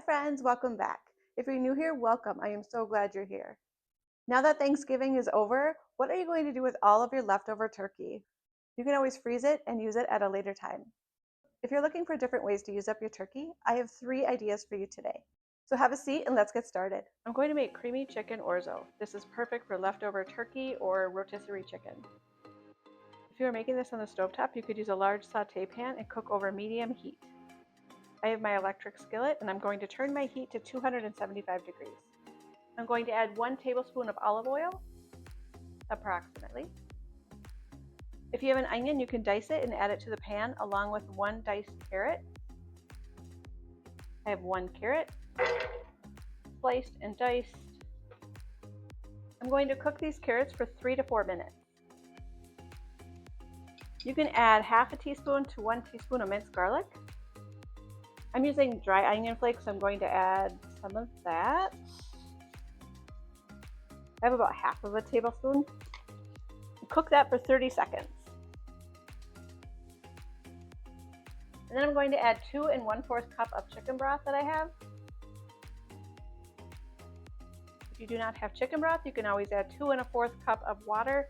friends, welcome back. If you're new here, welcome. I am so glad you're here. Now that Thanksgiving is over, what are you going to do with all of your leftover turkey? You can always freeze it and use it at a later time. If you're looking for different ways to use up your turkey, I have 3 ideas for you today. So have a seat and let's get started. I'm going to make creamy chicken orzo. This is perfect for leftover turkey or rotisserie chicken. If you are making this on the stovetop, you could use a large sauté pan and cook over medium heat. I have my electric skillet and I'm going to turn my heat to 275 degrees. I'm going to add 1 tablespoon of olive oil, approximately. If you have an onion, you can dice it and add it to the pan along with 1 diced carrot. I have 1 carrot, sliced and diced. I'm going to cook these carrots for 3 to 4 minutes. You can add half a teaspoon to 1 teaspoon of minced garlic. I'm using dry onion flakes, so I'm going to add some of that. I have about half of a tablespoon. Cook that for 30 seconds. And then I'm going to add 2 1/4 cup of chicken broth that I have. If you do not have chicken broth, you can always add 2 1/4 cup of water.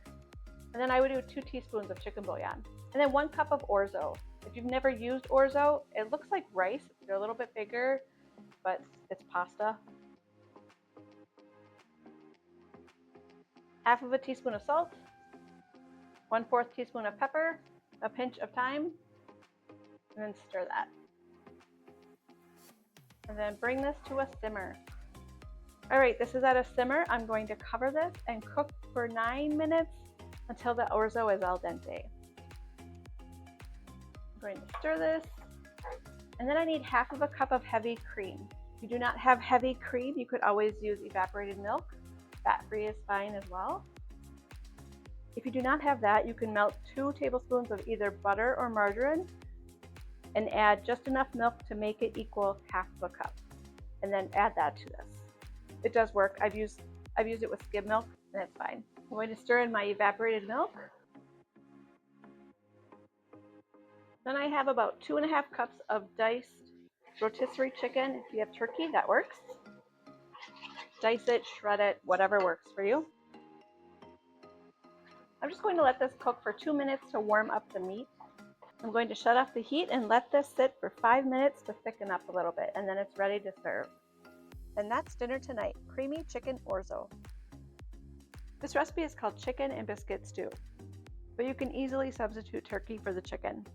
And then I would do 2 teaspoons of chicken bouillon. And then 1 cup of orzo. If you've never used orzo, it looks like rice. They're a little bit bigger, but it's pasta. Half of a teaspoon of salt, 1/4 teaspoon of pepper, a pinch of thyme, and then stir that. And then bring this to a simmer. All right, this is at a simmer. I'm going to cover this and cook for 9 minutes until the orzo is al dente. I'm going to stir this. And then I need half of a cup of heavy cream. If you do not have heavy cream, you could always use evaporated milk. Fat-free is fine as well. If you do not have that, you can melt 2 tablespoons of either butter or margarine and add just enough milk to make it equal half of a cup. And then add that to this. It does work. I've used it with skim milk and it's fine. I'm going to stir in my evaporated milk. Then I have about 2 1/2 cups of diced rotisserie chicken. If you have turkey, that works. Dice it, shred it, whatever works for you. I'm just going to let this cook for 2 minutes to warm up the meat. I'm going to shut off the heat and let this sit for 5 minutes to thicken up a little bit, and then it's ready to serve. And that's dinner tonight, creamy chicken orzo. This recipe is called chicken and biscuit stew, but you can easily substitute turkey for the chicken.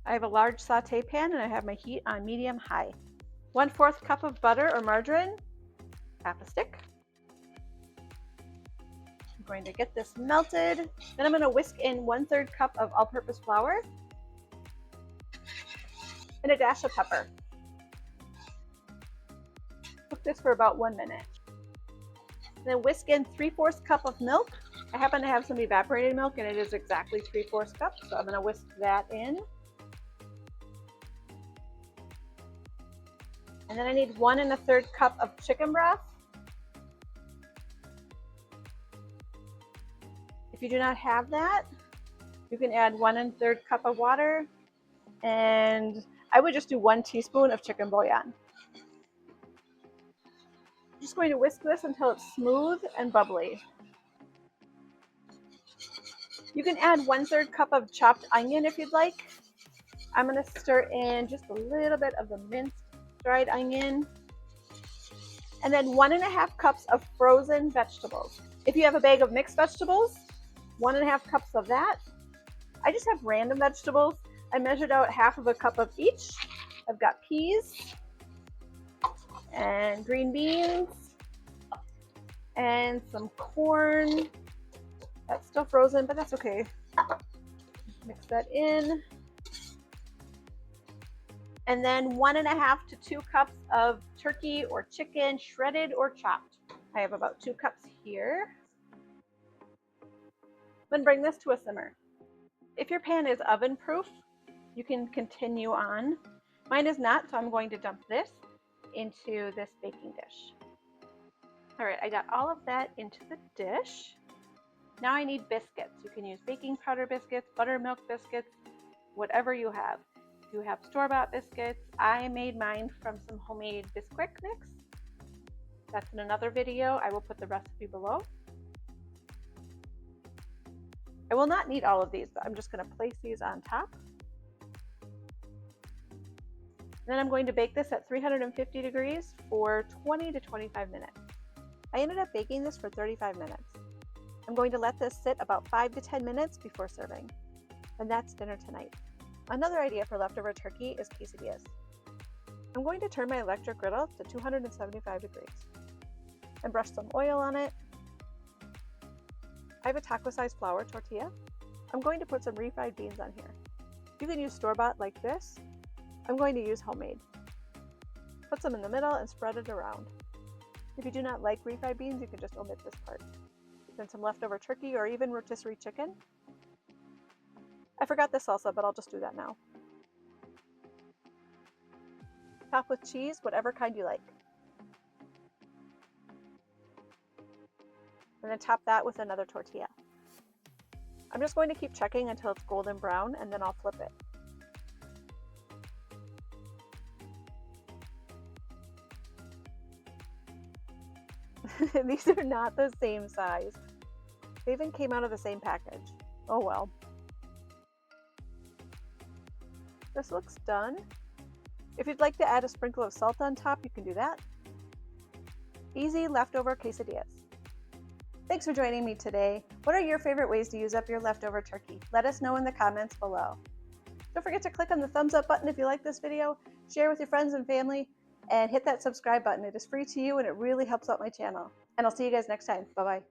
I have a large sauté pan and I have my heat on medium-high. 1/4 cup of butter or margarine, half a stick. I'm going to get this melted. Then I'm going to whisk in 1/3 cup of all-purpose flour and a dash of pepper. Cook this for about 1 minute. Then whisk in 3/4 cup of milk. I happen to have some evaporated milk and it is exactly 3/4 cup, so I'm going to whisk that in. And then I need 1 1/3 cup of chicken broth. If you do not have that, you can add 1 1/3 cup of water, and I would just do 1 teaspoon of chicken bouillon. I'm just going to whisk this until it's smooth and bubbly. You can add 1/3 cup of chopped onion if you'd like. I'm going to stir in just a little bit of the minced dried onion, and then 1 1/2 cups of frozen vegetables. If you have a bag of mixed vegetables, 1 1/2 cups of that. I just have random vegetables. I measured out half of a cup of each. I've got peas and green beans and some corn. That's still frozen, but that's okay. Mix that in. And then 1 1/2 to 2 cups of turkey or chicken, shredded or chopped. I have about 2 cups here. Then bring this to a simmer. If your pan is oven proof, you can continue on. Mine is not, so I'm going to dump this into this baking dish. All right, I got all of that into the dish. Now I need biscuits. You can use baking powder biscuits, buttermilk biscuits, whatever you have. You have store-bought biscuits. I made mine from some homemade Bisquick mix. That's in another video. I will put the recipe below. I will not need all of these, but I'm just going to place these on top. And then I'm going to bake this at 350 degrees for 20 to 25 minutes. I ended up baking this for 35 minutes. I'm going to let this sit about 5 to 10 minutes before serving. And that's dinner tonight. Another idea for leftover turkey is quesadillas. I'm going to turn my electric griddle to 275 degrees and brush some oil on it. I have a taco-sized flour tortilla. I'm going to put some refried beans on here. You can use store-bought like this. I'm going to use homemade. Put some in the middle and spread it around. If you do not like refried beans, you can just omit this part. Then some leftover turkey or even rotisserie chicken. I forgot the salsa, but I'll just do that now. Top with cheese, whatever kind you like. And then top that with another tortilla. I'm just going to keep checking until it's golden brown, and then I'll flip it. These are not the same size. They even came out of the same package. Oh well. This looks done. If you'd like to add a sprinkle of salt on top, you can do that. Easy leftover quesadillas. Thanks for joining me today. What are your favorite ways to use up your leftover turkey? Let us know in the comments below. Don't forget to click on the thumbs up button if you like this video, share with your friends and family, and hit that subscribe button. It is free to you and it really helps out my channel. And I'll see you guys next time. Bye-bye.